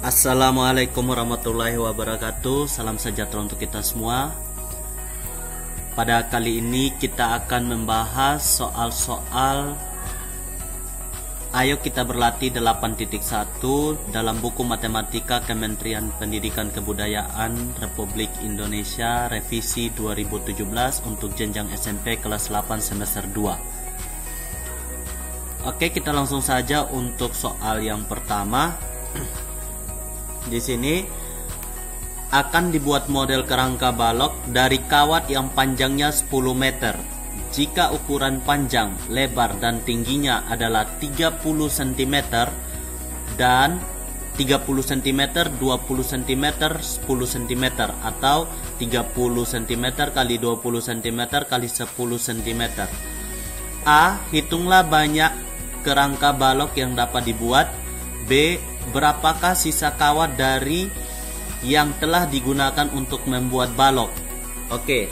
Assalamualaikum warahmatullahi wabarakatuh. Salam sejahtera untuk kita semua. Pada kali ini kita akan membahas soal-soal Ayo kita berlatih 8.1 dalam buku Matematika Kementerian Pendidikan Kebudayaan Republik Indonesia revisi 2017 untuk jenjang SMP kelas 8 semester 2. Oke, kita langsung saja untuk soal yang pertama. Di sini akan dibuat model kerangka balok dari kawat yang panjangnya 10 meter. Jika ukuran panjang, lebar, dan tingginya adalah 30 cm dan 30 cm, 20 cm, 10 cm atau 30 cm kali 20 cm kali 10 cm. A. Hitunglah banyak kerangka balok yang dapat dibuat. B. Berapakah sisa kawat dari yang telah digunakan untuk membuat balok? Oke,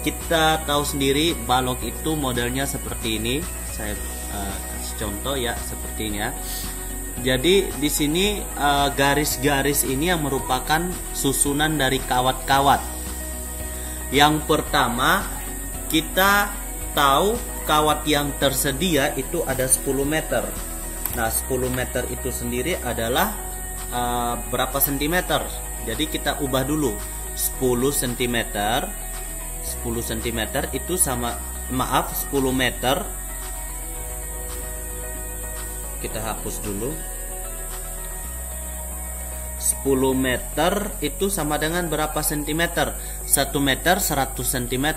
kita tahu sendiri balok itu modelnya seperti ini. Saya kasih contoh ya, seperti ini ya. Jadi di sini garis-garis ini yang merupakan susunan dari kawat-kawat. Yang pertama, kita tahu kawat yang tersedia itu ada 10 meter. Nah, 10 meter itu sendiri adalah berapa sentimeter? Jadi kita ubah dulu. 10 cm. 10 cm itu sama, 10 meter. Kita hapus dulu. 10 meter itu sama dengan berapa sentimeter? 1 meter 100 cm.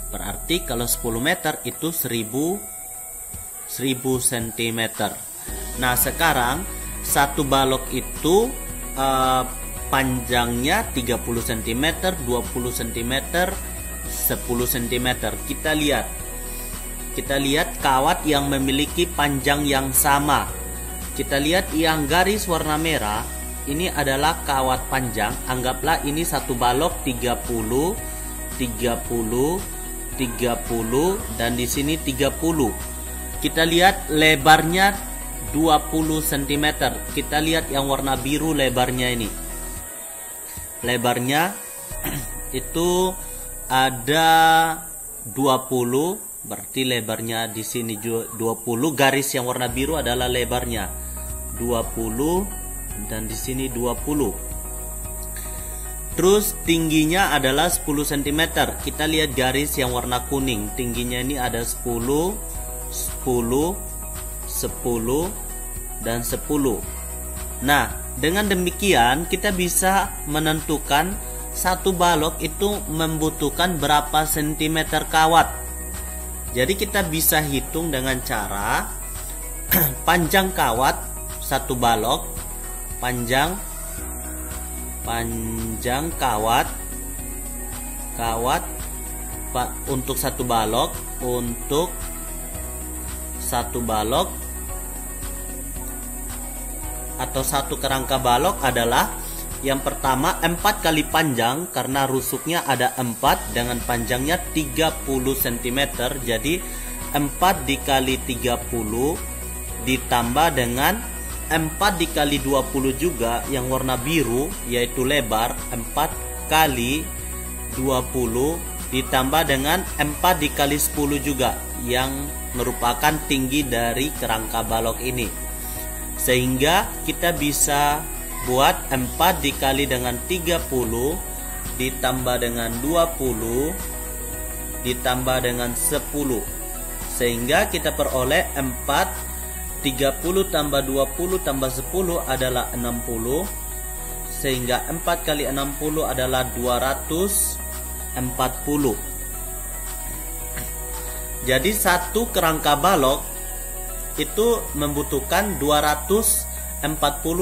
Berarti kalau 10 meter itu 1000 cm. Nah, sekarang satu balok itu panjangnya 30 cm, 20 cm, 10 cm. Kita lihat kawat yang memiliki panjang yang sama. Kita lihat yang garis warna merah ini adalah kawat panjang. Anggaplah ini satu balok 30, 30, 30 dan di sini 30. Kita lihat lebarnya 20 cm. Kita lihat yang warna biru lebarnya ini. Lebarnya itu ada 20, berarti lebarnya di sini 20. Garis yang warna biru adalah lebarnya 20 dan di sini 20. Terus tingginya adalah 10 cm. Kita lihat garis yang warna kuning. Tingginya ini ada 10, 10, 10 dan 10. Nah, dengan demikian kita bisa menentukan satu balok itu membutuhkan berapa sentimeter kawat. Jadi kita bisa hitung dengan cara panjang kawat satu balok, panjang kawat untuk satu balok, atau satu kerangka balok adalah yang pertama 4 kali panjang, karena rusuknya ada 4 dengan panjangnya 30 cm. Jadi 4 dikali 30 ditambah dengan 4 dikali 20 juga yang warna biru, yaitu lebar. 4 kali 20 ditambah dengan 4 dikali 10 juga yang merupakan tinggi dari kerangka balok ini. Sehingga kita bisa buat 4 dikali dengan 30 ditambah dengan 20 ditambah dengan 10. Sehingga kita peroleh 30 tambah 20 tambah 10 adalah 60. Sehingga 4 kali 60 adalah 240. Jadi satu kerangka balok itu membutuhkan 240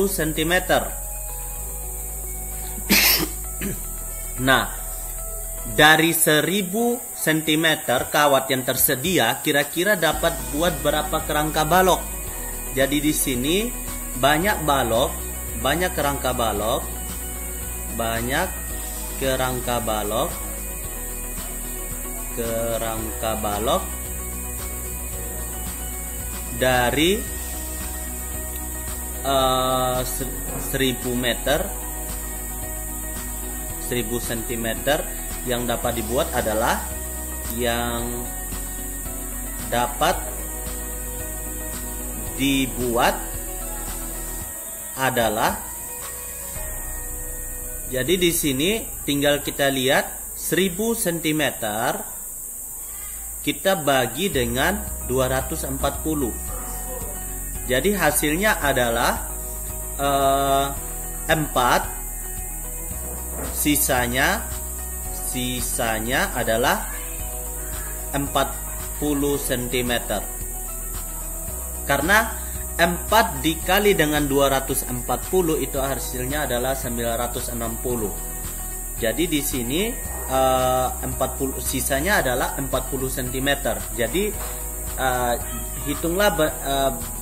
cm. Nah, dari 1000 cm kawat yang tersedia, kira-kira dapat buat berapa kerangka balok? Jadi di sini banyak kerangka dari 1000 meter, 1000 cm yang dapat dibuat adalah jadi di sini tinggal kita lihat 1000 cm kita bagi dengan 240. Jadi hasilnya adalah 4, sisanya adalah 40 cm. Karena 4 dikali dengan 240 itu hasilnya adalah 960. Jadi di sini 40 sisanya adalah 40 cm. Jadi hitunglah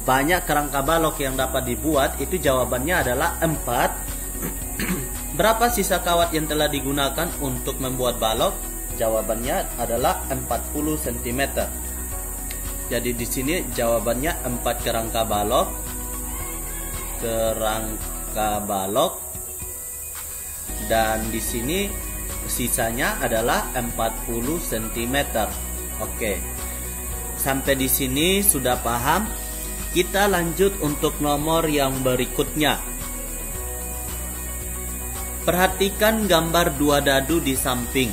banyak kerangka balok yang dapat dibuat, itu jawabannya adalah 4. Berapa sisa kawat yang telah digunakan untuk membuat balok? Jawabannya adalah 40 cm. Jadi di sini jawabannya 4 kerangka balok, dan di sini sisanya adalah 40 cm. Oke. Sampai di sini sudah paham? Kita lanjut untuk nomor yang berikutnya. Perhatikan gambar 2 dadu di samping.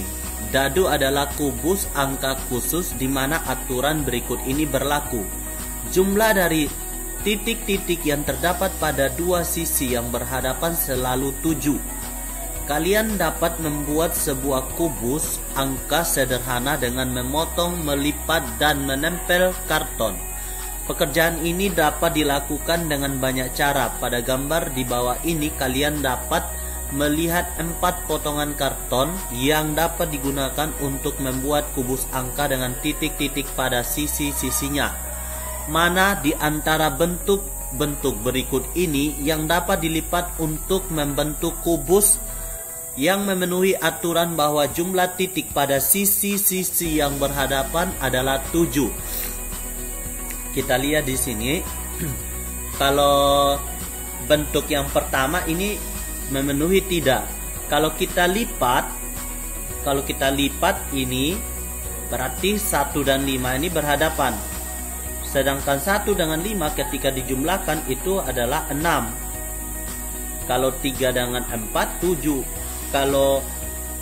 Dadu adalah kubus angka khusus di mana aturan berikut ini berlaku. Jumlah dari titik-titik yang terdapat pada 2 sisi yang berhadapan selalu 7. Kalian dapat membuat sebuah kubus angka sederhana dengan memotong, melipat, dan menempel karton. Pekerjaan ini dapat dilakukan dengan banyak cara. Pada gambar di bawah ini kalian dapat melihat 4 potongan karton yang dapat digunakan untuk membuat kubus angka dengan titik-titik pada sisi-sisinya. Mana di antara bentuk-bentuk berikut ini yang dapat dilipat untuk membentuk kubus yang memenuhi aturan bahwa jumlah titik pada sisi-sisi yang berhadapan adalah 7? Kita lihat di sini. Kalau bentuk yang pertama ini memenuhi tidak. Kalau kita lipat ini berarti 1 dan 5 ini berhadapan. Sedangkan 1 dengan 5 ketika dijumlahkan itu adalah 6. Kalau 3 dengan 4 7. Kalau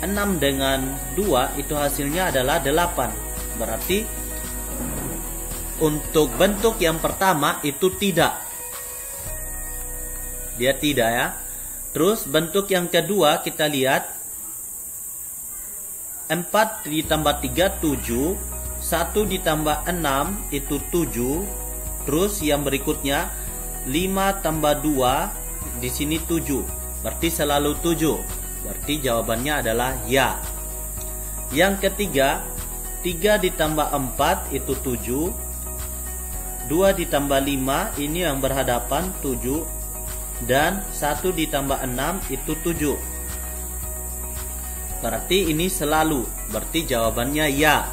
6 dengan 2 itu hasilnya adalah 8. Berarti untuk bentuk yang pertama itu tidak. Dia tidak ya. Terus bentuk yang kedua kita lihat 4 ditambah 3 7, 1 ditambah 6 itu 7. Terus yang berikutnya 5 tambah 2 di sini 7. Berarti selalu 7. Berarti jawabannya adalah ya. Yang ketiga 3 ditambah 4 itu 7. 2 ditambah 5 ini yang berhadapan 7. Dan 1 ditambah 6 itu 7. Berarti ini selalu. Berarti jawabannya ya.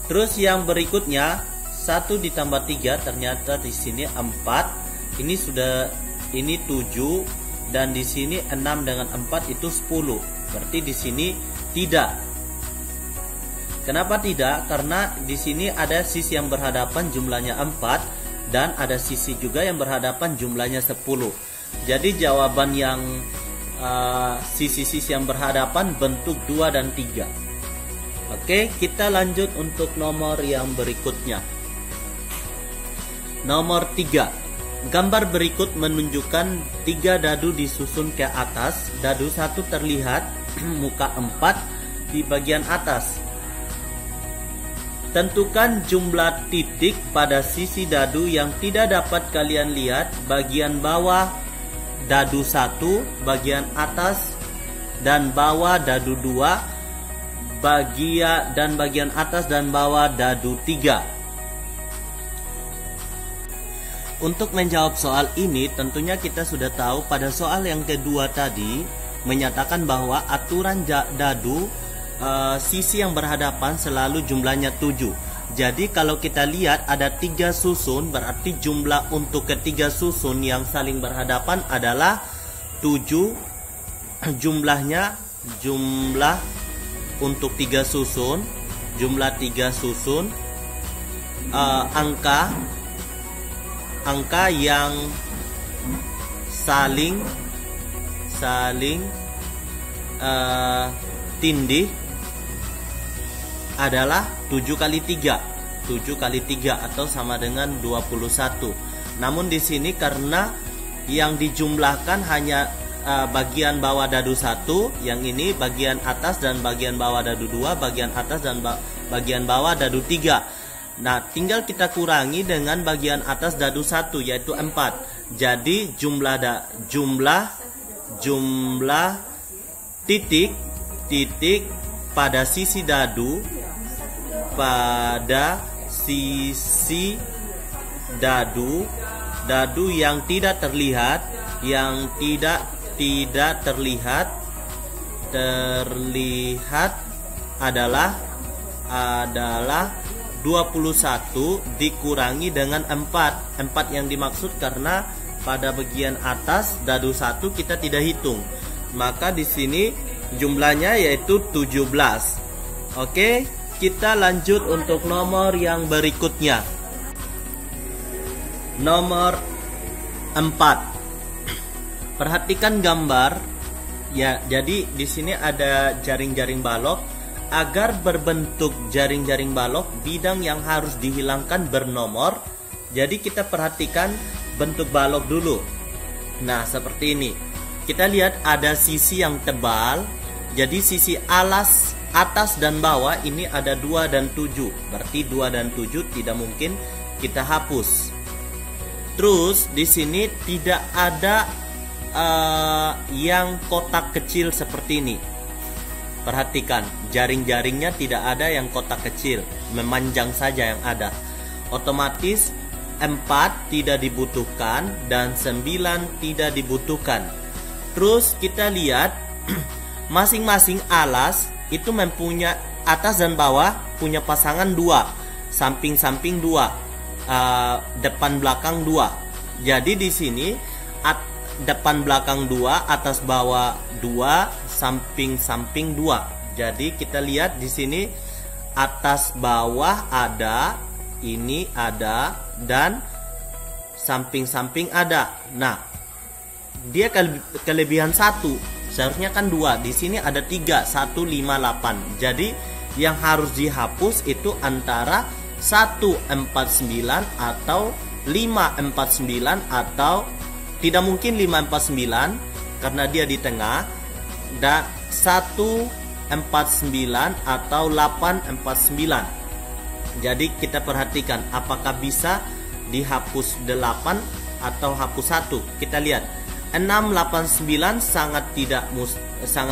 Terus yang berikutnya 1 ditambah 3 ternyata di sini 4. Ini 7 dan di sini 6 dengan 4 itu 10. Berarti di sini tidak. Kenapa tidak? Karena di sini ada sisi yang berhadapan jumlahnya 4. Dan ada sisi juga yang berhadapan jumlahnya 10. Jadi jawaban yang sisi-sisi yang berhadapan bentuk 2 dan 3. Oke, kita lanjut untuk nomor yang berikutnya. Nomor 3. Gambar berikut menunjukkan 3 dadu disusun ke atas. Dadu 1 terlihat muka 4 di bagian atas. Tentukan jumlah titik pada sisi dadu yang tidak dapat kalian lihat. Bagian bawah dadu 1, bagian atas dan bawah dadu 2, bagian atas dan bawah dadu 3. Untuk menjawab soal ini tentunya kita sudah tahu pada soal yang kedua tadi menyatakan bahwa aturan dadu sisi yang berhadapan selalu jumlahnya 7. Jadi kalau kita lihat ada 3 susun, berarti jumlah untuk ketiga susun yang saling berhadapan adalah 7. Jumlah untuk 3 susun, jumlah 3 susun, angka yang saling tindih adalah 7 kali 3. 7 kali 3 atau sama dengan 21. Namun di sini karena yang dijumlahkan hanya bagian bawah dadu 1, yang ini bagian atas dan bagian bawah dadu 2, bagian atas dan bagian bawah dadu 3. Nah, tinggal kita kurangi dengan bagian atas dadu 1 yaitu 4. Jadi jumlah titik pada sisi dadu yang tidak terlihat adalah 21 dikurangi dengan 4. 4 yang dimaksud karena pada bagian atas dadu 1 kita tidak hitung. Maka di sini jumlahnya yaitu 17. Oke, kita lanjut untuk nomor yang berikutnya. Nomor 4. Perhatikan gambar. Ya, jadi di sini ada jaring-jaring balok. Agar berbentuk jaring-jaring balok, bidang yang harus dihilangkan bernomor. Jadi kita perhatikan bentuk balok dulu. Nah, seperti ini. Kita lihat ada sisi yang tebal. Jadi sisi atas dan bawah ini ada 2 dan 7. Berarti 2 dan 7 tidak mungkin kita hapus. Terus di sini tidak ada yang kotak kecil seperti ini. Perhatikan, jaring-jaringnya tidak ada yang kotak kecil, memanjang saja yang ada. Otomatis 4 tidak dibutuhkan dan 9 tidak dibutuhkan. Terus kita lihat masing-masing alas itu mempunyai atas dan bawah punya pasangan 2, samping-samping 2, depan belakang 2. Jadi di sini depan belakang 2, atas bawah 2, samping-samping 2. Jadi kita lihat di sini atas bawah ada, ini ada, dan samping-samping ada. Nah, dia kelebihan 1. Seharusnya kan 2. Di sini ada 3, 1, 5, 8. Jadi yang harus dihapus itu antara 149 atau 549 atau tidak mungkin 549 karena dia di tengah, dan 149 atau 849. Jadi kita perhatikan apakah bisa dihapus 8 atau hapus 1. Kita lihat 689 sangat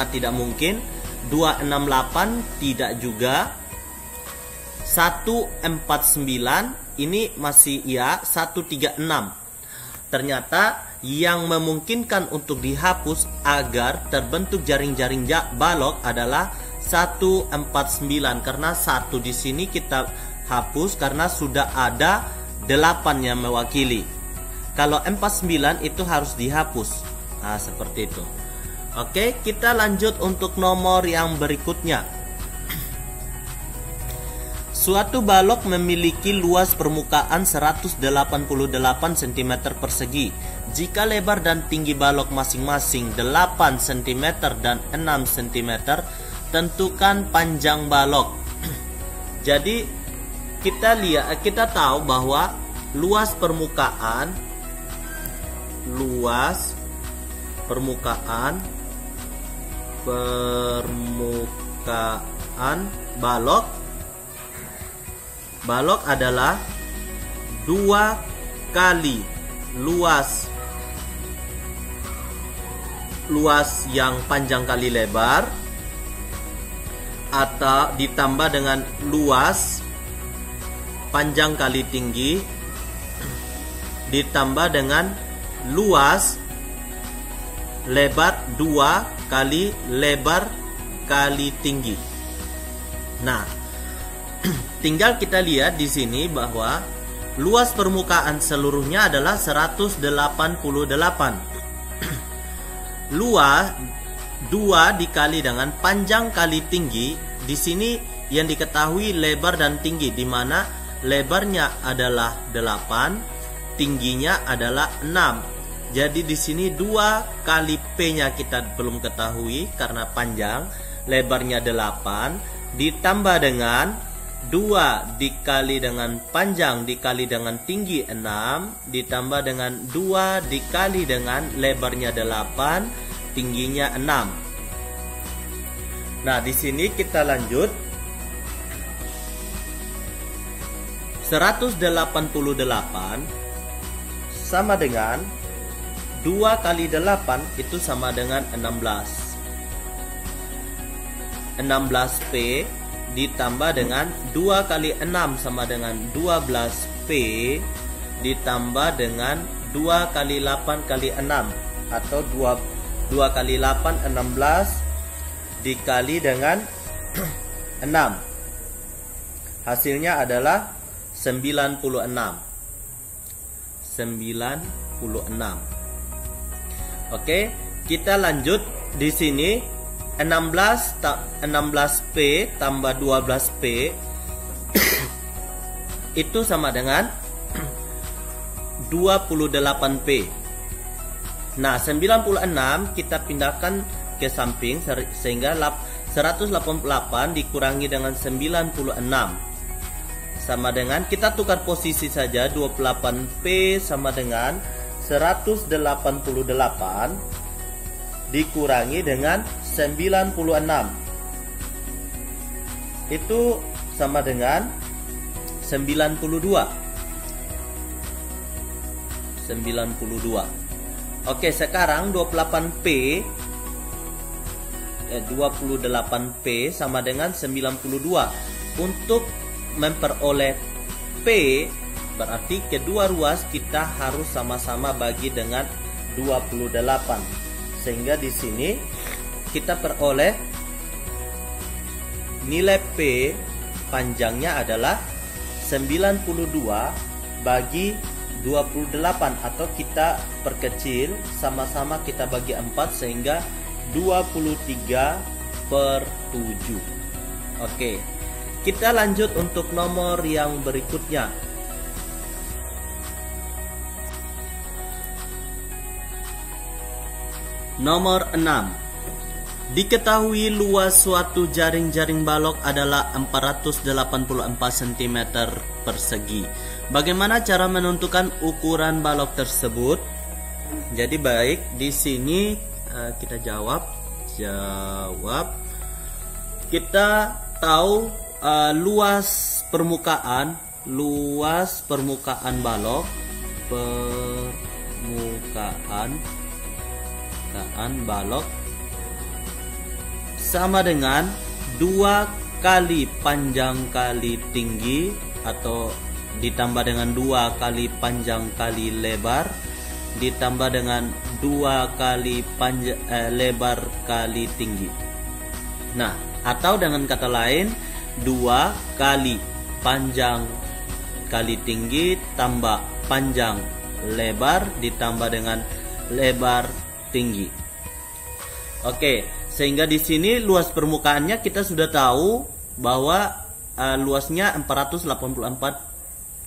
tidak mungkin. 268 tidak juga. 149 ini masih ya. 136. Ternyata yang memungkinkan untuk dihapus agar terbentuk jaring-jaring balok adalah 149, karena 1 di sini kita hapus karena sudah ada 8 yang mewakili. Kalau 49 itu harus dihapus. Nah, seperti itu. Oke, kita lanjut untuk nomor yang berikutnya. Suatu balok memiliki luas permukaan 188 cm persegi. Jika lebar dan tinggi balok masing-masing 8 cm dan 6 cm, tentukan panjang balok. Jadi kita tahu bahwa luas permukaan balok adalah 2 kali luas yang panjang kali lebar, atau ditambah dengan luas panjang kali tinggi ditambah dengan luas lebar 2 kali lebar kali tinggi. Nah, tinggal kita lihat di sini bahwa luas permukaan seluruhnya adalah 188. Luas 2 dikali dengan panjang kali tinggi. Di sini yang diketahui lebar dan tinggi, di mana lebarnya adalah 8, tingginya adalah 6. Jadi di sini 2 kali P-nya kita belum ketahui karena panjang, lebarnya 8 ditambah dengan 2 dikali dengan panjang dikali dengan tinggi 6 ditambah dengan 2 dikali dengan lebarnya 8, tingginya 6. Nah, di sini kita lanjut. 188 sama dengan 2 kali 8 itu sama dengan 16. 16P ditambah dengan 2 kali 6 sama dengan 12P ditambah dengan 2 kali 8 kali 6 atau 2 kali 8 16 dikali dengan 6. Hasilnya adalah 96. Oke, kita lanjut di sini. 16P tambah 12P itu sama dengan 28P. Nah, 96 kita pindahkan ke samping sehingga 188 dikurangi dengan 96 sama dengan, kita tukar posisi saja, 28P sama dengan 188 dikurangi dengan 96 itu sama dengan 92. Oke, sekarang 28P sama dengan 92. Untuk memperoleh P berarti kedua ruas kita harus sama-sama bagi dengan 28. Sehingga di sini kita peroleh nilai P panjangnya adalah 92 bagi 28, atau kita perkecil sama-sama kita bagi 4 sehingga 23/7. Oke, kita lanjut untuk nomor yang berikutnya. Nomor 6. Diketahui luas suatu jaring-jaring balok adalah 484 cm persegi. Bagaimana cara menentukan ukuran balok tersebut? Jadi baik, di sini kita jawab. Kita tahu luas permukaan balok, balok sama dengan 2 kali panjang kali tinggi, atau ditambah dengan 2 kali panjang kali lebar ditambah dengan 2 kali lebar kali tinggi. Nah, atau dengan kata lain 2 kali panjang kali tinggi tambah panjang lebar ditambah dengan lebar tinggi. Oke, sehingga di sini luas permukaannya kita sudah tahu bahwa luasnya 484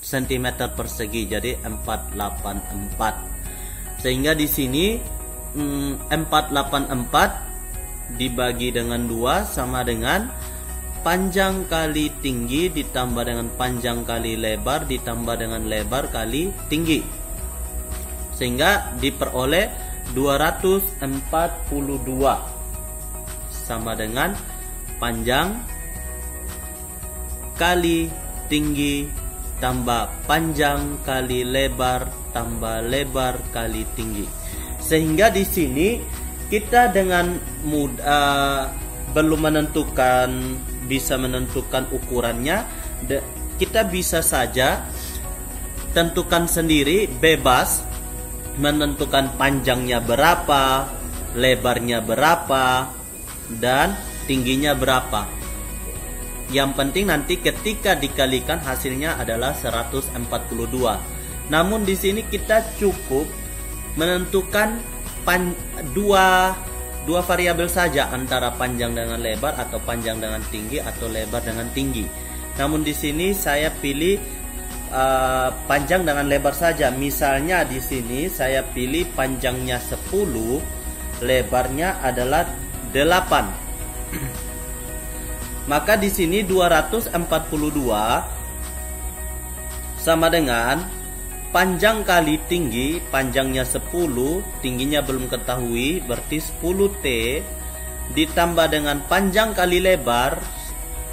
cm persegi, jadi 484. Sehingga di sini 484 dibagi dengan 2 sama dengan panjang kali tinggi ditambah dengan panjang kali lebar ditambah dengan lebar kali tinggi, sehingga diperoleh 242 sama dengan panjang kali tinggi tambah panjang kali lebar tambah lebar kali tinggi. Sehingga di sini kita dengan mudah belum bisa menentukan ukurannya, kita bisa saja tentukan sendiri bebas, menentukan panjangnya berapa, lebarnya berapa, dan tingginya berapa. Yang penting nanti ketika dikalikan hasilnya adalah 142. Namun di sini kita cukup menentukan dua variabel saja, antara panjang dengan lebar atau panjang dengan tinggi atau lebar dengan tinggi. Namun di sini saya pilih panjang dengan lebar saja. Misalnya di sini saya pilih panjangnya 10, lebarnya adalah 8. Maka di sini 242 sama dengan panjang kali tinggi, panjangnya 10, tingginya belum ketahui, berarti 10T ditambah dengan panjang kali lebar,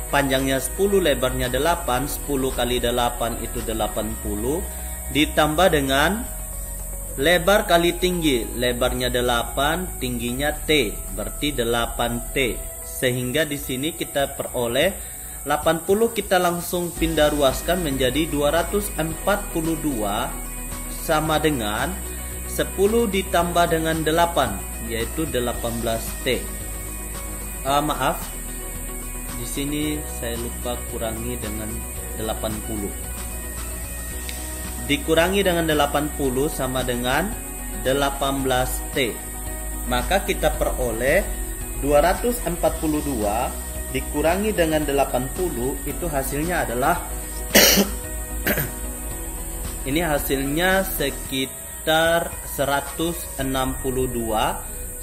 panjangnya 10, lebarnya 8, 10 kali 8 itu 80, ditambah dengan lebar kali tinggi, lebarnya 8, tingginya T, berarti 8T. Sehingga di sini kita peroleh 80 kita langsung pindah ruaskan menjadi 242 sama dengan 10 ditambah dengan 8, yaitu 18T. Maaf, di sini saya lupa kurangi dengan 80. Dikurangi dengan 80 sama dengan 18T. Maka kita peroleh 242 dikurangi dengan 80, itu hasilnya adalah ini hasilnya sekitar 162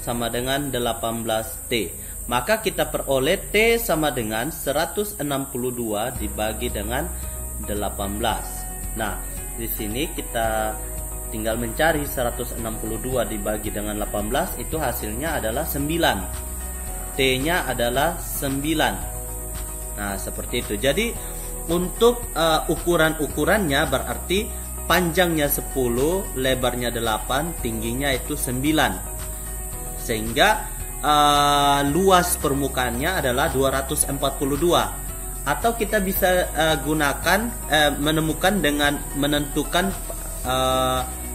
sama dengan 18T. Maka kita peroleh T sama dengan 162 dibagi dengan 18. Nah, di sini kita tinggal mencari 162 dibagi dengan 18, itu hasilnya adalah 9. T-nya adalah 9. Nah, seperti itu. Jadi untuk ukuran-ukurannya berarti panjangnya 10, lebarnya 8, tingginya itu 9. Sehingga luas permukaannya adalah 242. Atau kita bisa menemukan dengan menentukan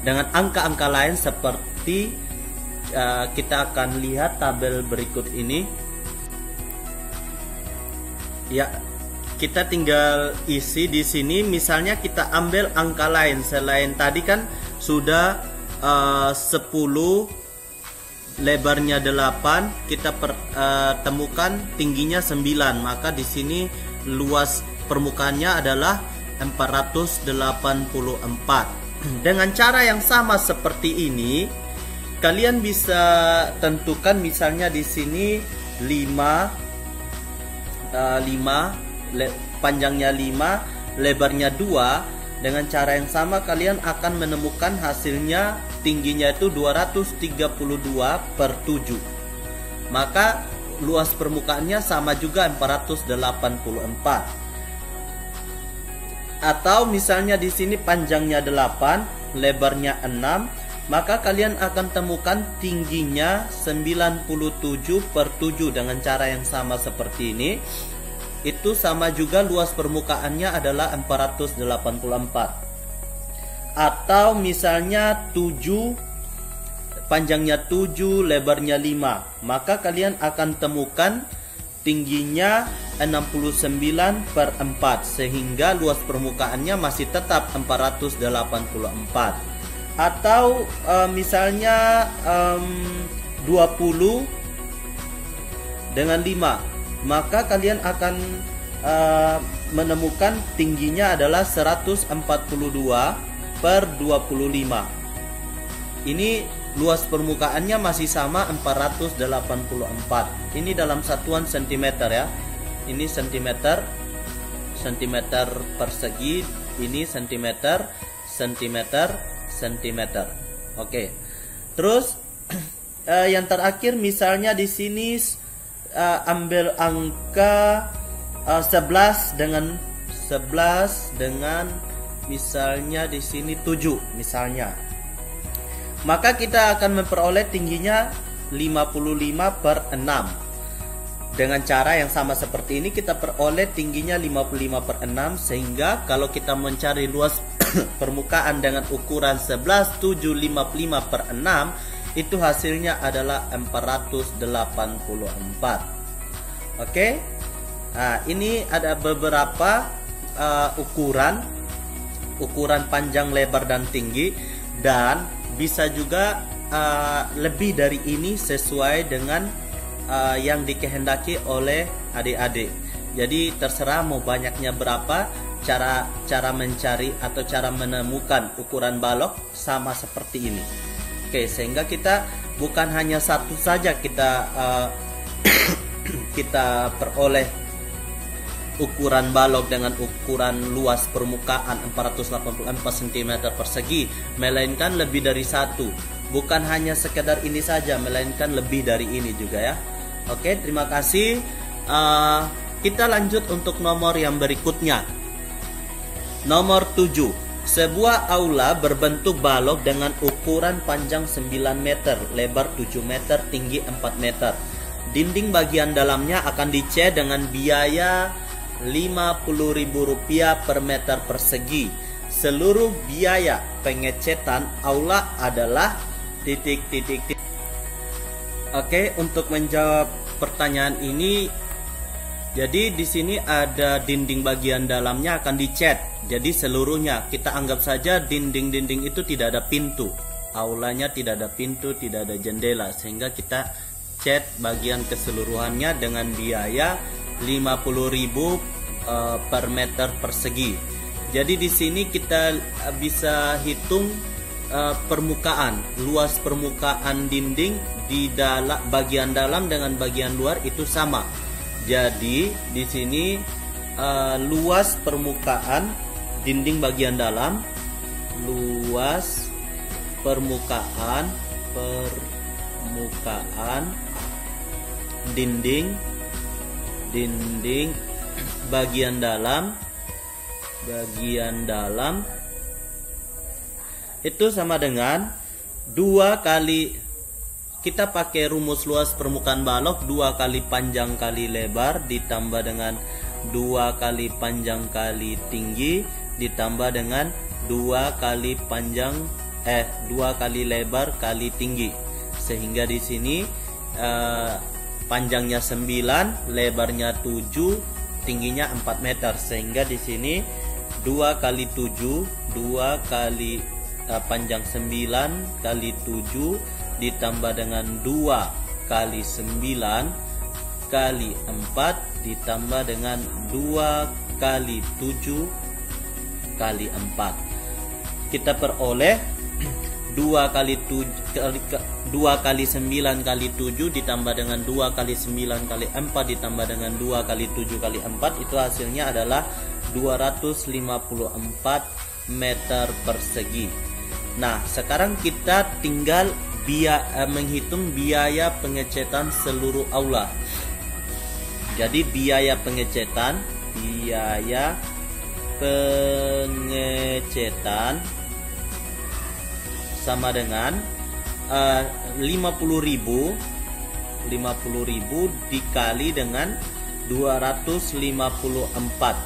dengan angka-angka lain seperti kita akan lihat tabel berikut ini. Ya, kita tinggal isi di sini. Misalnya kita ambil angka lain selain tadi kan sudah 10, lebarnya 8, kita temukan tingginya 9. Maka di sini luas permukaannya adalah 484. Dengan cara yang sama seperti ini, kalian bisa tentukan misalnya di sini 5, panjangnya 5, lebarnya 2. Dengan cara yang sama kalian akan menemukan hasilnya tingginya itu 232/7. Maka luas permukaannya sama juga 484. Atau misalnya di sini panjangnya 8, lebarnya 6. Maka kalian akan temukan tingginya 97/7 dengan cara yang sama seperti ini. Itu sama juga luas permukaannya adalah 484. Atau misalnya 7, panjangnya 7, lebarnya 5. Maka kalian akan temukan tingginya 69/4. Sehingga luas permukaannya masih tetap 484. Atau misalnya 20 dengan 5, maka kalian akan menemukan tingginya adalah 142/25. Ini luas permukaannya masih sama 484. Ini dalam satuan cm ya. Ini cm persegi, ini cm. Oke. Terus yang terakhir misalnya di sini ambil angka 11 dengan misalnya di sini 7 misalnya. Maka kita akan memperoleh tingginya 55/6. Dengan cara yang sama seperti ini kita peroleh tingginya 55/6, sehingga kalau kita mencari luas permukaan dengan ukuran 11, 7, 55/6, itu hasilnya adalah 484. Oke. Nah, ini ada beberapa ukuran panjang, lebar, dan tinggi, dan bisa juga lebih dari ini sesuai dengan yang dikehendaki oleh adik-adik. Jadi terserah mau banyaknya berapa. Cara mencari atau cara menemukan ukuran balok sama seperti ini. Oke, sehingga kita bukan hanya satu saja kita kita peroleh ukuran balok dengan ukuran luas permukaan 484 cm persegi, melainkan lebih dari satu. Bukan hanya sekedar ini saja, melainkan lebih dari ini juga ya. Oke, terima kasih. Kita lanjut untuk nomor yang berikutnya. Nomor 7. Sebuah aula berbentuk balok dengan ukuran panjang 9 meter, lebar 7 meter, tinggi 4 meter. Dinding bagian dalamnya akan dicat dengan biaya Rp50.000 per meter persegi. Seluruh biaya pengecetan aula adalah ... Oke, untuk menjawab pertanyaan ini, jadi di sini ada dinding bagian dalamnya akan dicat. Jadi seluruhnya kita anggap saja dinding-dinding itu tidak ada pintu. Aulanya tidak ada pintu, tidak ada jendela, sehingga kita cat bagian keseluruhannya dengan biaya Rp50.000 per meter persegi. Jadi di sini kita bisa hitung permukaan, luas permukaan dinding di bagian dalam dengan bagian luar itu sama. Jadi di sini luas permukaan dinding bagian dalam, luas permukaan dinding bagian dalam itu sama dengan 2 kali, kita pakai rumus luas permukaan balok 2 kali panjang kali lebar ditambah dengan 2 kali panjang kali tinggi ditambah dengan 2 kali lebar kali tinggi, sehingga di sini panjangnya 9, lebarnya 7, tingginya 4 meter, sehingga di sini 2 kali 7, 2 kali panjang 9 kali 7 ditambah dengan 2 kali 9 kali 4 ditambah dengan 2 kali 7 kali 4. Kita peroleh 2 kali 9 kali 7 ditambah dengan 2 kali 9 kali 4 ditambah dengan 2 kali 7 kali 4, itu hasilnya adalah 254 meter persegi. Nah, sekarang kita tinggal menghitung biaya pengecetan seluruh aula. Jadi biaya pengecetan sama dengan 50.000 dikali dengan 254,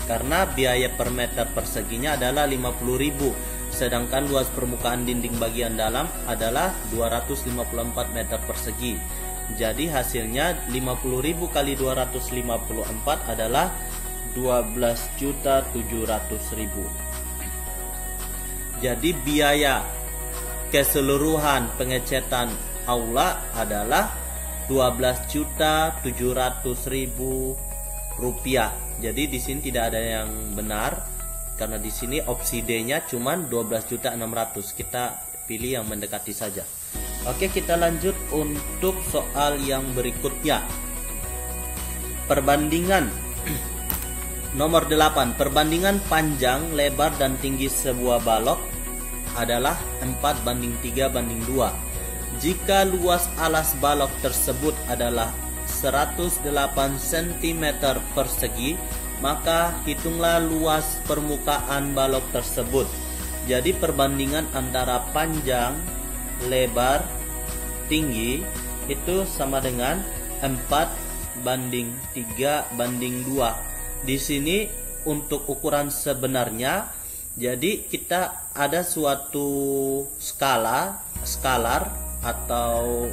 karena biaya per meter perseginya adalah 50.000, sedangkan luas permukaan dinding bagian dalam adalah 254 meter persegi. Jadi hasilnya 50.000 kali 254 adalah 12.700.000. Jadi biaya keseluruhan pengecetan aula adalah 12.700.000 rupiah. Jadi di sini tidak ada yang benar, karena di sini opsi D-nya cuma 12.600. Kita pilih yang mendekati saja. Oke, kita lanjut untuk soal yang berikutnya. Perbandingan nomor 8. Perbandingan panjang, lebar, dan tinggi sebuah balok adalah 4:3:2. Jika luas alas balok tersebut adalah 108 cm persegi, maka hitunglah luas permukaan balok tersebut. Jadi perbandingan antara panjang, lebar, tinggi itu sama dengan 4:3:2. Di sini untuk ukuran sebenarnya, jadi kita ada suatu skalar atau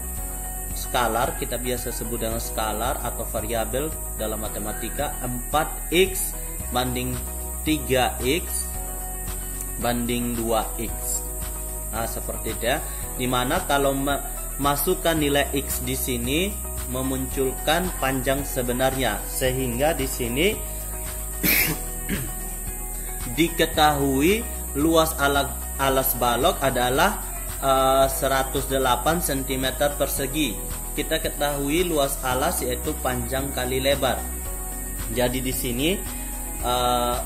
skalar, kita biasa sebut dengan skalar atau variabel dalam matematika, 4x banding 3x banding 2x. Nah, seperti itu ya. Dimana kalau masukkan nilai x di sini memunculkan panjang sebenarnya, sehingga di sini diketahui luas alas balok adalah 108 cm persegi. Kita ketahui luas alas yaitu panjang kali lebar. Jadi di sini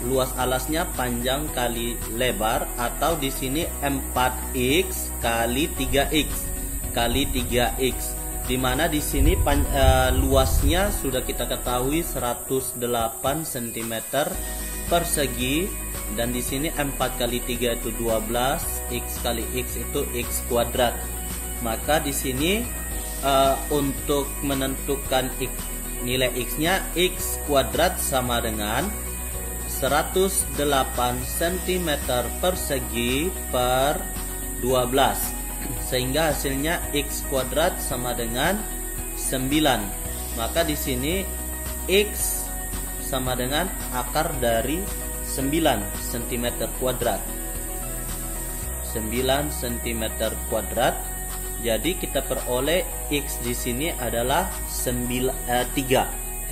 luas alasnya panjang kali lebar, atau di sini 4x kali 3x kali 3x. Dimana di sini luasnya sudah kita ketahui 108 cm persegi, dan di sini 4 kali 3 itu 12, x kali x itu x kuadrat. Maka di sini untuk menentukan nilai x-nya, x kuadrat sama dengan 108 cm persegi per 12, sehingga hasilnya x kuadrat sama dengan 9. Maka di sini x sama dengan akar dari 9 cm kuadrat. 9 cm kuadrat. Jadi kita peroleh x di sini adalah 3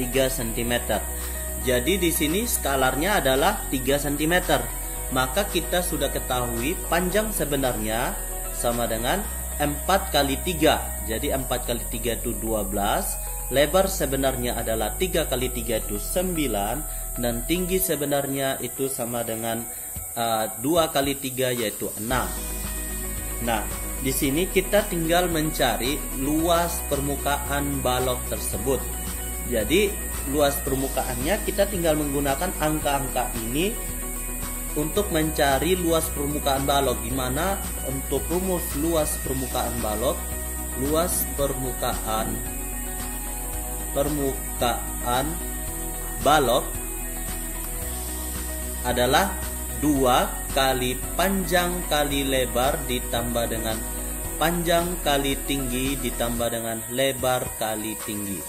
cm. Jadi di sini skalarnya adalah 3 cm. Maka kita sudah ketahui panjang sebenarnya sama dengan 4 kali 3. Jadi 4 kali 3 itu 12. Lebar sebenarnya adalah 3 kali 3 itu 9. Dan tinggi sebenarnya itu sama dengan 2 kali 3 yaitu 6. Nah, di sini kita tinggal mencari luas permukaan balok tersebut. Jadi luas permukaannya kita tinggal menggunakan angka-angka ini untuk mencari luas permukaan balok. Gimana untuk rumus luas permukaan balok? Luas permukaan balok adalah 2 kali panjang kali lebar ditambah dengan panjang kali tinggi ditambah dengan lebar kali tinggi.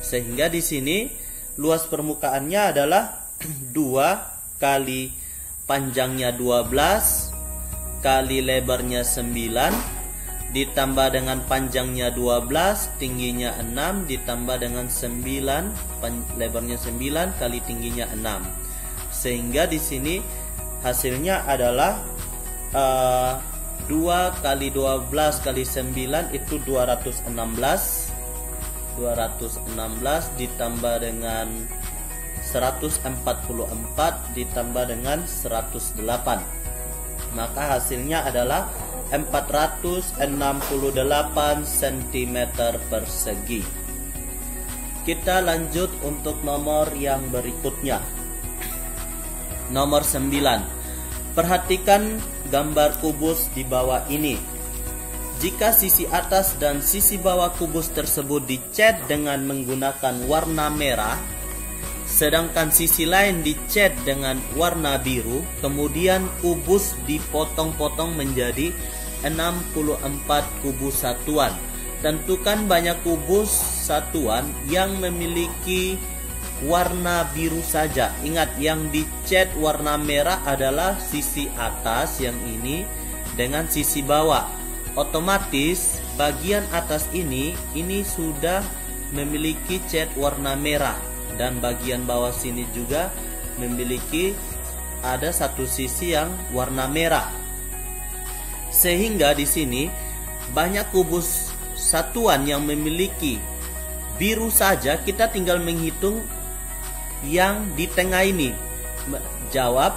Sehingga di sini luas permukaannya adalah 2 kali panjangnya 12 kali lebarnya 9 ditambah dengan panjangnya 12, tingginya 6 ditambah dengan 9, lebarnya 9 kali tingginya 6. Sehingga di sini hasilnya adalah 2 kali 12 kali 9 itu 216 ditambah dengan 144 ditambah dengan 108. Maka hasilnya adalah 468 cm persegi. Kita lanjut untuk nomor yang berikutnya. Nomor 9. Perhatikan gambar kubus di bawah ini. Jika sisi atas dan sisi bawah kubus tersebut dicat dengan menggunakan warna merah, sedangkan sisi lain dicat dengan warna biru, kemudian kubus dipotong-potong menjadi 64 kubus satuan. Tentukan banyak kubus satuan yang memiliki warna biru saja. Ingat, yang dicat warna merah adalah sisi atas yang ini dengan sisi bawah. Otomatis bagian atas ini sudah memiliki cat warna merah, dan bagian bawah sini juga memiliki ada satu sisi yang warna merah. Sehingga di sini banyak kubus satuan yang memiliki biru saja. Kita tinggal menghitung yang di tengah ini. Jawab.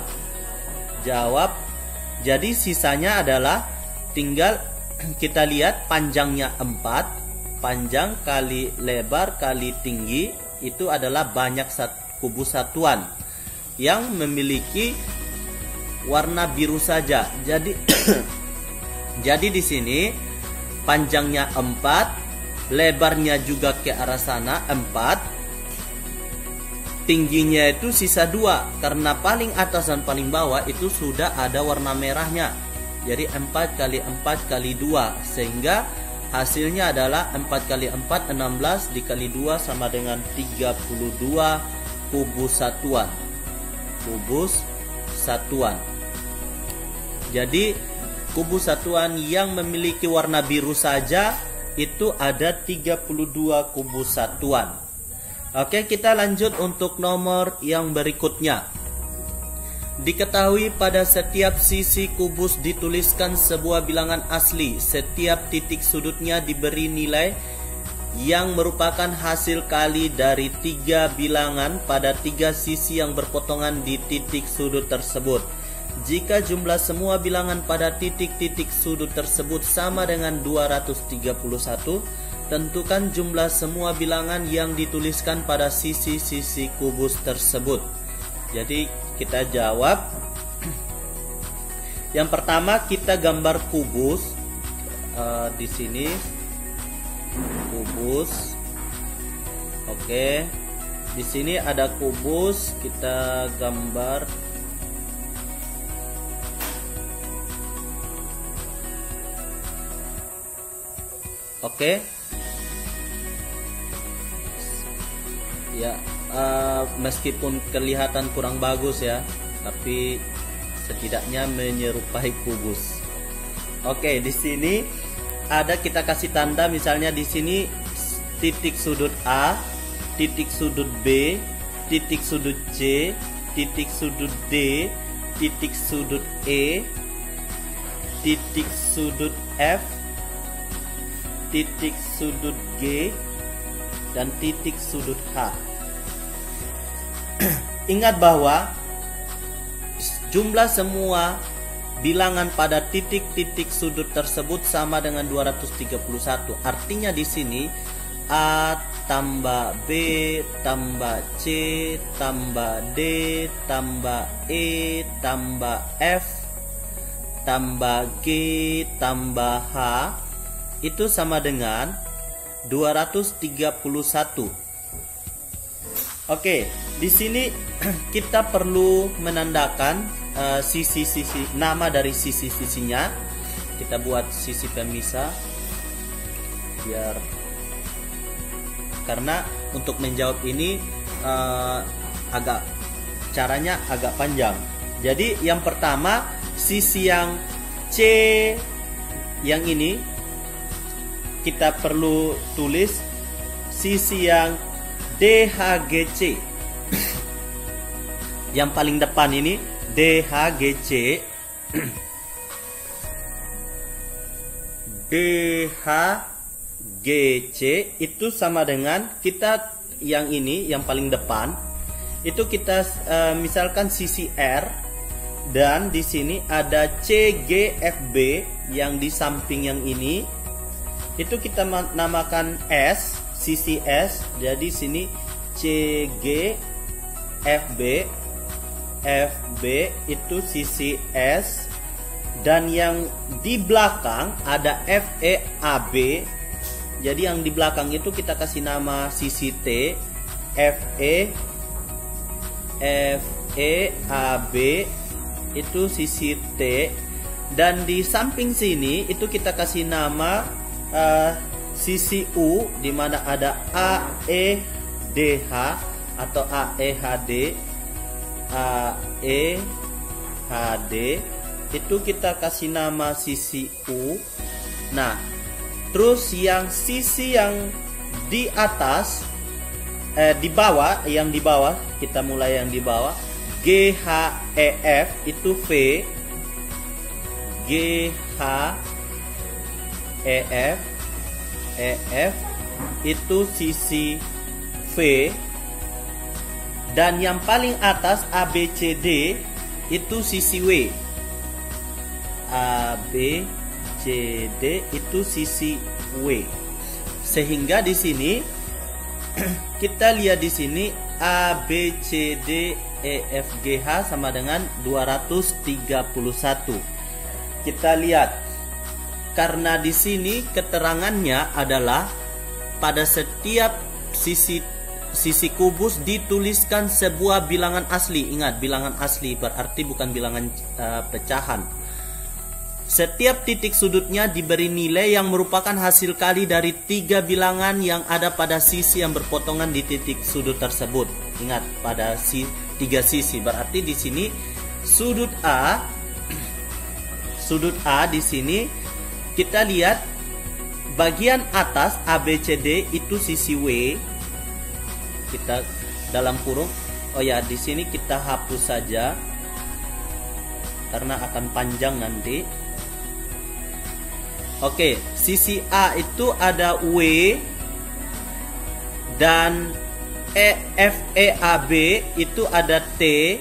Jadi sisanya adalah tinggal kita lihat panjangnya 4, panjang kali lebar kali tinggi itu adalah banyak kubus satuan yang memiliki warna biru saja. Jadi jadi di sini panjangnya 4, lebarnya juga ke arah sana 4, tingginya itu sisa 2 karena paling atas dan paling bawah itu sudah ada warna merahnya. Jadi 4 kali 4 kali 2, sehingga Hasilnya adalah 4 kali 4 16 dikali 2 sama dengan 32 kubus satuan. Kubus satuan. Jadi kubus satuan yang memiliki warna biru saja itu ada 32 kubus satuan. Oke, kita lanjut untuk nomor yang berikutnya. Diketahui pada setiap sisi kubus dituliskan sebuah bilangan asli. Setiap titik sudutnya diberi nilai yang merupakan hasil kali dari 3 bilangan pada 3 sisi yang berpotongan di titik sudut tersebut. Jika jumlah semua bilangan pada titik-titik sudut tersebut sama dengan 231, tentukan jumlah semua bilangan yang dituliskan pada sisi-sisi kubus tersebut. Jadi kita jawab. Yang pertama kita gambar kubus. Di sini kubus. Oke. Di sini ada kubus, kita gambar. Oke. Ya. Meskipun kelihatan kurang bagus ya, tapi setidaknya menyerupai kubus. Oke, di sini ada kita kasih tanda, misalnya di sini titik sudut A, titik sudut B, titik sudut C, titik sudut D, titik sudut E, titik sudut F, titik sudut G, dan titik sudut H. Ingat bahwa jumlah semua bilangan pada titik-titik sudut tersebut sama dengan 231. Artinya di sini A tambah B tambah C tambah D tambah E tambah F tambah G tambah H itu sama dengan 231. Oke, di sini kita perlu menandakan sisi-sisi, nama dari sisi-sisinya. Kita buat sisi pemisah biar, karena untuk menjawab ini caranya agak panjang. Jadi yang pertama, sisi yang C yang ini kita perlu tulis sisi yang DHGC. Yang paling depan ini DHGC. DHGC itu sama dengan kita yang ini, yang paling depan itu kita misalkan sisi R, dan di sini ada CGFB yang di samping yang ini itu kita namakan S, sisi S. Jadi sini CGFB, FB itu sisi S, dan yang di belakang ada FEAB. Jadi yang di belakang itu kita kasih nama sisi T, FEAB itu sisi T, dan di samping sini itu kita kasih nama sisi U, di mana ada AEDH atau AEHD. AEHD itu kita kasih nama sisi U. Nah, terus yang sisi yang di atas, di bawah, yang di bawah, kita mulai yang di bawah, GHEF itu V, GHEF, EF itu sisi V, dan yang paling atas ABCD itu sisi W. ABCD itu sisi W. Sehingga di sini kita lihat di sini ABCD EFGH sama dengan 231. Kita lihat, karena di sini keterangannya adalah pada setiap sisi kubus dituliskan sebuah bilangan asli. Ingat, bilangan asli berarti bukan bilangan pecahan. Setiap titik sudutnya diberi nilai yang merupakan hasil kali dari 3 bilangan yang ada pada sisi yang berpotongan di titik sudut tersebut. Ingat, pada 3 sisi. Berarti di sini sudut A di sini kita lihat bagian atas ABCD itu sisi W. Kita dalam kurung. Oh ya, di sini kita hapus saja karena akan panjang nanti. Oke, sisi A itu ada W dan FEAB itu ada T,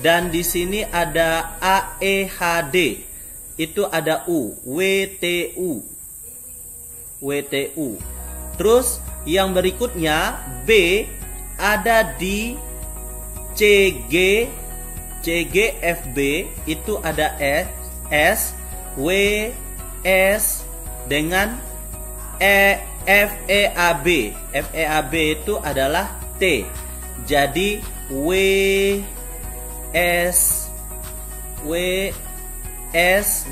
dan di sini ada AEHD itu ada U, WTU. Terus yang berikutnya B ada di CGFB itu ada S, WS dengan FEAB. FEAB itu adalah T. Jadi WS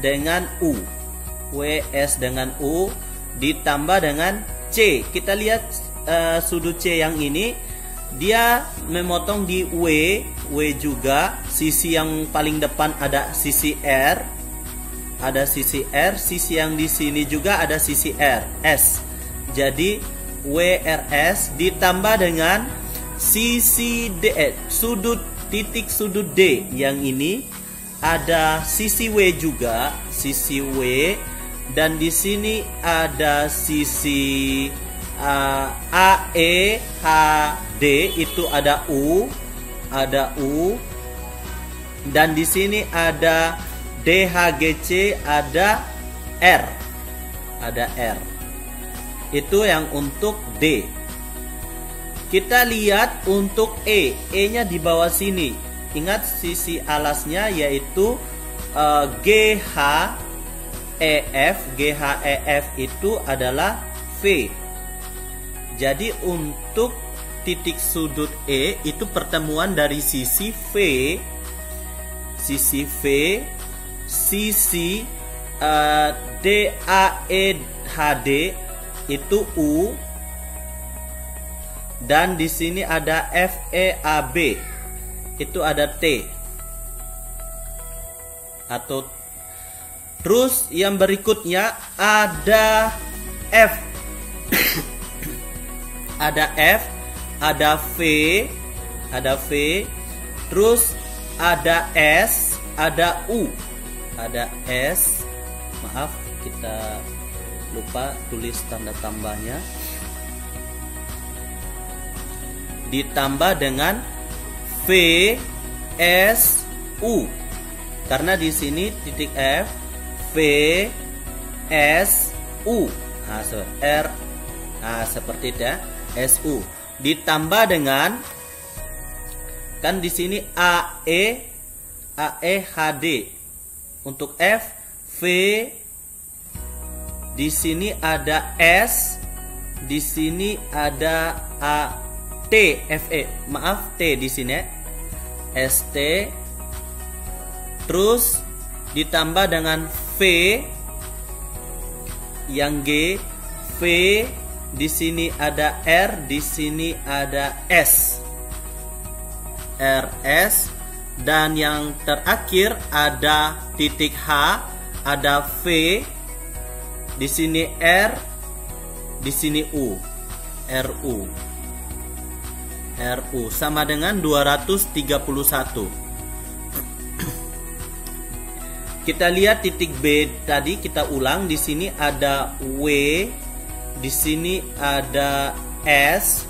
dengan U. WS dengan U ditambah dengan C. Kita lihat sudut C yang ini, dia memotong di W juga. Sisi yang paling depan ada sisi R. Sisi yang di sini juga ada sisi S. Jadi WRS ditambah dengan sisi D, titik sudut D yang ini ada sisi W juga, sisi W, dan di sini ada sisi AEHD itu ada U, dan di sini ada DHGC ada R. Itu yang untuk D. Kita lihat untuk E-nya di bawah sini. Ingat sisi alasnya yaitu GHEF itu adalah V. Jadi untuk titik sudut E itu pertemuan dari sisi V, sisi DAEHD itu U, dan di sini ada FEAB itu ada T. Terus yang berikutnya ada F. ada V, terus ada S, ada U. Maaf, kita lupa tulis tanda tambahnya. Ditambah dengan VSU. Karena di sini titik F, VSU. Seperti itu ya, SU. Ditambah dengan, kan di sini AEHD. Untuk F, V, di sini ada S, di sini ada T, FE, maaf T di sini, ST, terus ditambah dengan V, yang G, V, di sini ada R, di sini ada S, RS. Dan yang terakhir ada titik H, ada V, di sini R, di sini U, RU sama dengan 231. Kita lihat titik B tadi, kita ulang. Di sini ada W, di sini ada S,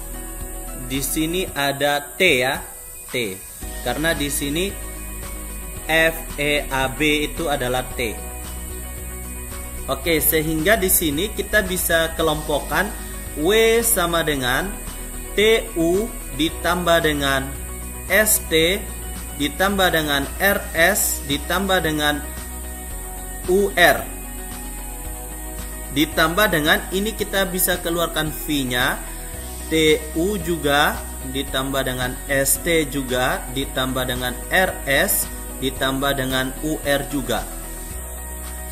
di sini ada T ya, T. Karena di sini FEAB itu adalah T. Oke, sehingga di sini kita bisa kelompokkan W sama dengan TU ditambah dengan ST ditambah dengan RS ditambah dengan UR ditambah dengan ini, kita bisa keluarkan V-nya, TU juga ditambah dengan ST juga ditambah dengan RS ditambah dengan UR juga.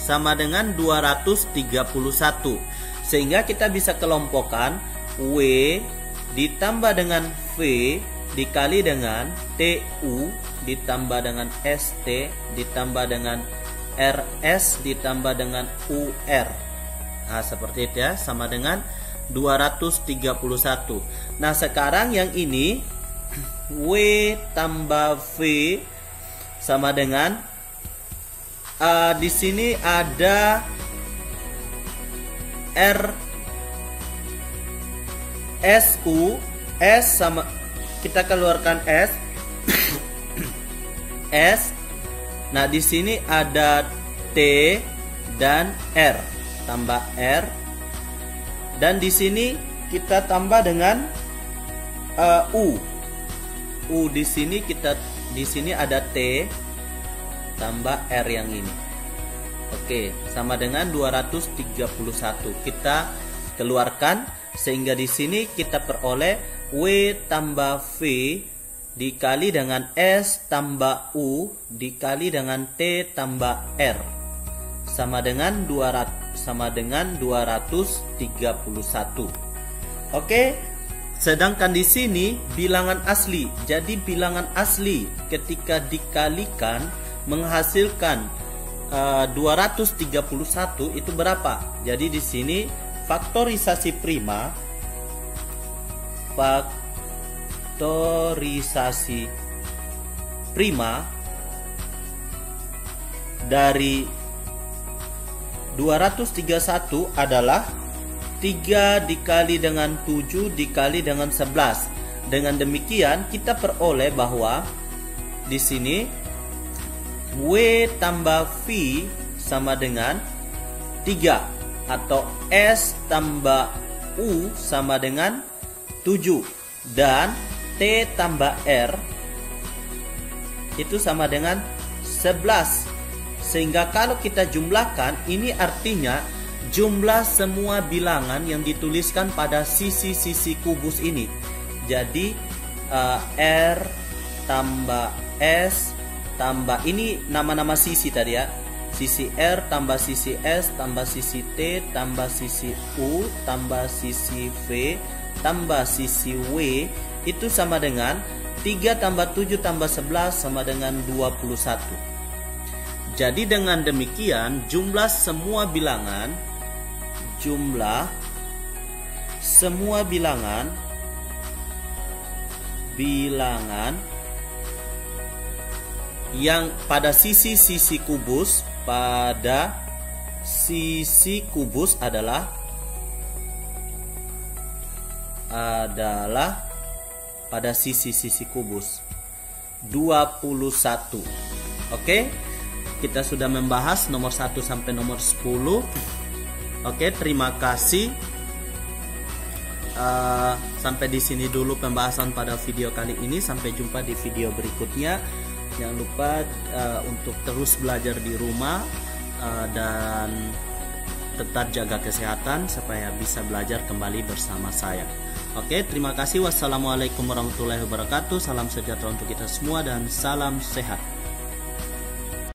sama dengan 231. Sehingga kita bisa kelompokkan W ditambah dengan V dikali dengan TU ditambah dengan ST ditambah dengan RS ditambah dengan UR. Nah, seperti itu ya, sama dengan 231. Nah, sekarang yang ini W tambah V sama dengan di sini ada R SU S sama, kita keluarkan S S. Nah, di sini ada T dan R, tambah R. Dan di sini kita tambah dengan U. Di sini ada T tambah R yang ini. Oke, sama dengan 231. Kita keluarkan sehingga di sini kita peroleh W tambah V dikali dengan S tambah U dikali dengan T tambah R sama dengan 231. Oke, sedangkan di sini bilangan asli. Jadi bilangan asli ketika dikalikan menghasilkan 231 itu berapa? Jadi di sini faktorisasi prima dari 231 adalah 3 dikali dengan 7 dikali dengan 11. Dengan demikian kita peroleh bahwa di sini W tambah V sama dengan 3 atau S tambah U sama dengan 7 dan T tambah R itu sama dengan 11. Sehingga kalau kita jumlahkan, ini artinya jumlah semua bilangan yang dituliskan pada sisi-sisi kubus ini. Jadi R tambah S tambah, ini nama-nama sisi tadi ya, sisi R tambah sisi S tambah sisi T tambah sisi U tambah sisi V tambah sisi W itu sama dengan 3 tambah 7 tambah 11 sama dengan 21. Jadi dengan demikian jumlah semua bilangan yang pada sisi-sisi kubus, pada sisi kubus adalah pada sisi-sisi kubus 21. Oke, kita sudah membahas nomor 1 sampai nomor 10. Oke, terima kasih. Sampai di sini dulu pembahasan pada video kali ini. Sampai jumpa di video berikutnya. Jangan lupa untuk terus belajar di rumah dan tetap jaga kesehatan supaya bisa belajar kembali bersama saya. Oke, terima kasih. Wassalamualaikum warahmatullahi wabarakatuh. Salam sejahtera untuk kita semua dan salam sehat.